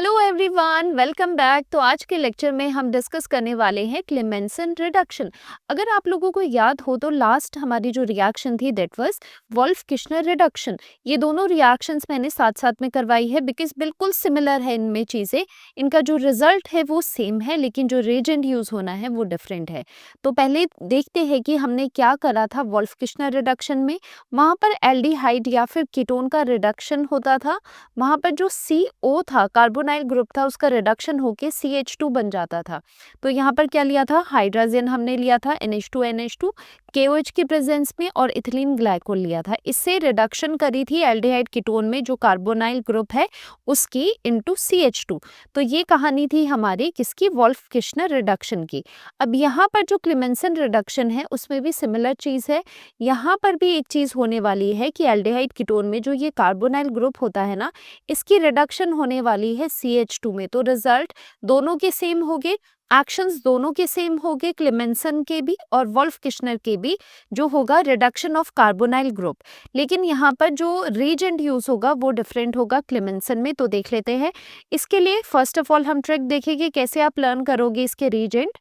Hello everyone, welcome back. तो आज के लेक्चर में हम डिस्कस करने वाले हैं क्लेमेंसन रिडक्शन। अगर आप लोगों को याद हो तो लास्ट हमारी जो रिएक्शन थी that was Wolff Kishner reduction. ये दोनों रिएक्शंस मैंने साथ साथ में करवाई है बिकॉज बिल्कुल सिमिलर है इनमें चीज़ें। इनका जो रिजल्ट है वो सेम है लेकिन जो रिएजेंट यूज़ होना है वो डिफरेंट है। तो पहले देखते हैं कि हमने क्या करा था वोल्फ किश्नर रिडक्शन में। वहाँ पर एल्डिहाइड या फिर कीटोन का रिडक्शन होता था। वहाँ पर जो CO था, कार्बोनाइल ग्रुप था, उसका रिडक्शन होके CH2 बन जाता था। तो यहाँ पर क्या लिया था, हाइड्रोजन हमने लिया था NH2 KOH की प्रेजेंस में और इथिलीन ग्लाइकोल लिया था। इससे रिडक्शन करी थी एल्डिहाइड कीटोन में जो कार्बोनाइल ग्रुप है उसकी इनटू CH2। तो ये कहानी थी हमारी किसकी, वोल्फ किश्नर रिडक्शन की। अब यहाँ पर जो क्लेमेंसन रिडक्शन है उसमें भी सिमिलर चीज है। यहाँ पर भी एक चीज होने वाली है कि एल्डिहाइड कीटोन में जो ये कार्बोनाइल ग्रुप होता है ना, इसकी रिडक्शन होने वाली है CH2 में। तो रिजल्ट दोनों के सेम हो गए, एक्शंस दोनों के सेम हो गए, क्लेमेंसन के भी और वोल्फ किश्नर के भी, जो होगा रिडक्शन ऑफ कार्बोनाइल ग्रुप। लेकिन यहाँ पर जो रिएजेंट यूज होगा वो डिफरेंट होगा क्लेमेंसन में। तो देख लेते हैं। इसके लिए फर्स्ट ऑफ ऑल हम ट्रिक देखेंगे कैसे आप लर्न करोगे इसके रिएजेंट।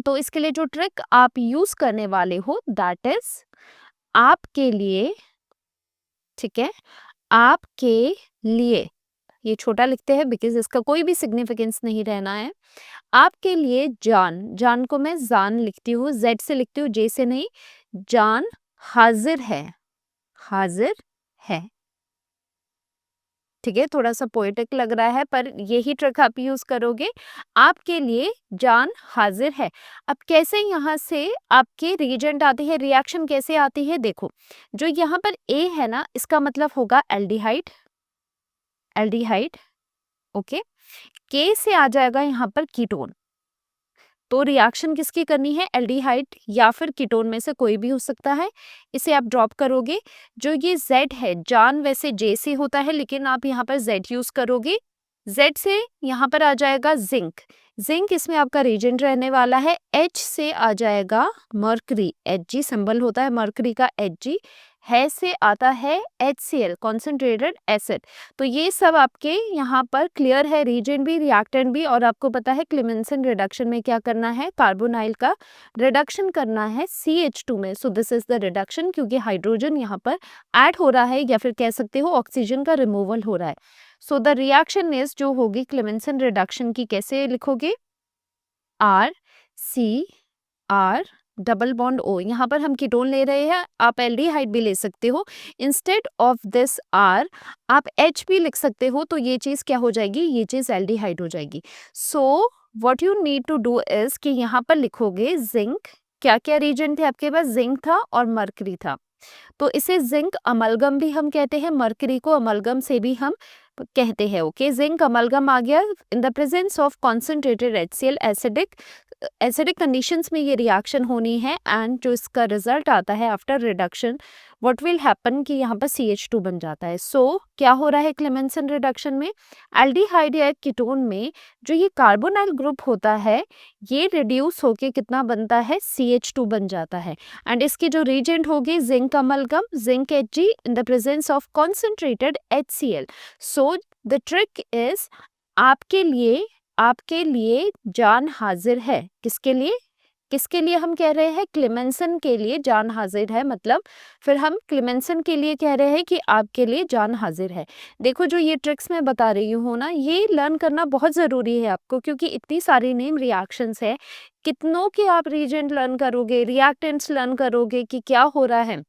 तो इसके लिए जो ट्रिक आप यूज करने वाले हो दैट इज आपके लिए, ठीक है, आपके लिए, ये छोटा लिखते हैं बिकॉज इसका कोई भी सिग्निफिकेंस नहीं रहना है। आपके लिए जान, जान को मैं जान लिखती हूँ, Z से लिखती हूँ, J से नहीं। जान हाजिर है, हाजिर है, ठीक है। थोड़ा सा पोएटिक लग रहा है पर यही ट्रिक आप यूज करोगे। आपके लिए जान हाजिर है। अब कैसे यहाँ से आपके रिएजेंट आते हैं, रिएक्शन कैसे आती है, देखो। जो यहाँ पर A है ना, इसका मतलब होगा एल्डिहाइड, एल्डिहाइड, ओके। K से आ जाएगा यहाँ पर कीटोन। तो रिएक्शन किसकी करनी है, एल्डिहाइड या फिर कीटोन में से कोई भी हो सकता है। इसे आप ड्रॉप करोगे। जो ये Z है, जान वैसे J से होता है लेकिन आप यहाँ पर Z यूज करोगे। Z से यहाँ पर आ जाएगा जिंक, जिंक इसमें आपका रिएजेंट रहने वाला है। H से आ जाएगा मर्करी, Hg सिंबल होता है मर्करी का, Hg है से आता है HCl, कॉन्सेंट्रेटेड एसिड। तो ये सब आपके यहाँ पर क्लियर है, रीजेंट भी रिएक्टेंट भी। और आपको पता है क्लेमेंसन रिडक्शन में क्या करना है, कार्बोनाइल का रिडक्शन करना है CH2 में। So this is the reduction, क्योंकि हाइड्रोजन यहाँ पर ऐड हो रहा है या फिर कह सकते हो ऑक्सीजन का रिमूवल हो रहा है। सो द रिएक्शन इज जो होगी क्लेमेंसन रिडक्शन की, कैसे लिखोगे, RCR डबल बॉन्ड O। यहाँ पर हम कीटोन ले रहे हैं, आप एल्डिहाइड भी ले सकते हो। इंस्टेड ऑफ दिस R आप H भी लिख सकते हो। तो ये चीज क्या हो जाएगी, ये चीज एल्डिहाइड हो जाएगी। So what you need to do is कि यहाँ पर लिखोगे जिंक, क्या क्या रीजन थे आपके पास, जिंक था और मर्करी था। तो इसे जिंक अमलगम भी हम कहते हैं, मर्करी को अमलगम से भी हम कहते हैं, ओके। जिंक अमलगम आ गया in the presence of concentrated HCl, acidic, acidic conditions में ये रिएक्शन होनी है। एंड जो इसका रिजल्ट आता है after reduction, what will happen कि यहाँ पर CH2 बन जाता है। सो क्या हो रहा है क्लेमेंसन रिडक्शन में, एल्डिहाइड या कीटोन में जो ये कार्बोनाइल ग्रुप होता है ये रिड्यूस होके कितना बनता है, CH2 बन जाता है। एंड इसकी जो रिएजेंट होगी zinc amalgam, zinc Hg in the presence of concentrated HCl। So the trick is आपके लिए, आपके लिए जान हाजिर है, किसके लिए, किसके लिए हम कह रहे हैं, क्लेमेंसन के लिए जान हाजिर है। मतलब फिर हम क्लेमेंसन के लिए कह रहे हैं कि आपके लिए जान हाजिर है। देखो जो ये ट्रिक्स मैं बता रही हूँ ना, ये लर्न करना बहुत ज़रूरी है आपको, क्योंकि इतनी सारी नेम रिएक्शंस है, कितनों के आप रिएजेंट लर्न करोगे, रिएक्टेंट्स लर्न करोगे कि क्या हो रहा है।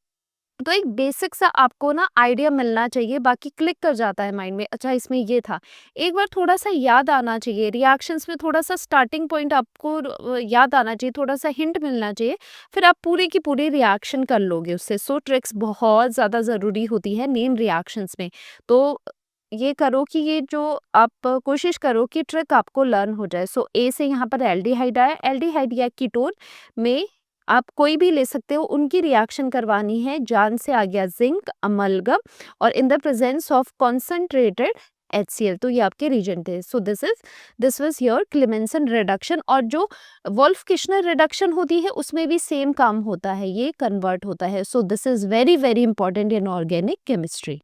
तो एक बेसिक सा आपको ना आइडिया मिलना चाहिए, बाकी क्लिक कर जाता है माइंड में, अच्छा इसमें ये था। एक बार थोड़ा सा याद आना चाहिए, रिएक्शंस में थोड़ा सा स्टार्टिंग पॉइंट आपको याद आना चाहिए, थोड़ा सा हिंट मिलना चाहिए, फिर आप पूरी की पूरी रिएक्शन कर लोगे उससे। सो ट्रिक्स बहुत ज़्यादा ज़रूरी होती है नेम रिएक्शंस में। तो ये करो कि ये जो आप कोशिश करो कि ट्रिक आपको लर्न हो जाए। सो ए से यहाँ पर एल्डिहाइड आया, एल्डिहाइड या कीटोन में आप कोई भी ले सकते हो, उनकी रिएक्शन करवानी है। जान से आ गया जिंक अमलगम और in the presence of concentrated HCl। तो ये आपके रीजन थे। So this was your Clemmensen reduction. और जो वोल्फ किश्नर रिडक्शन होती है उसमें भी सेम काम होता है, ये कन्वर्ट होता है। So this is very very important in organic chemistry.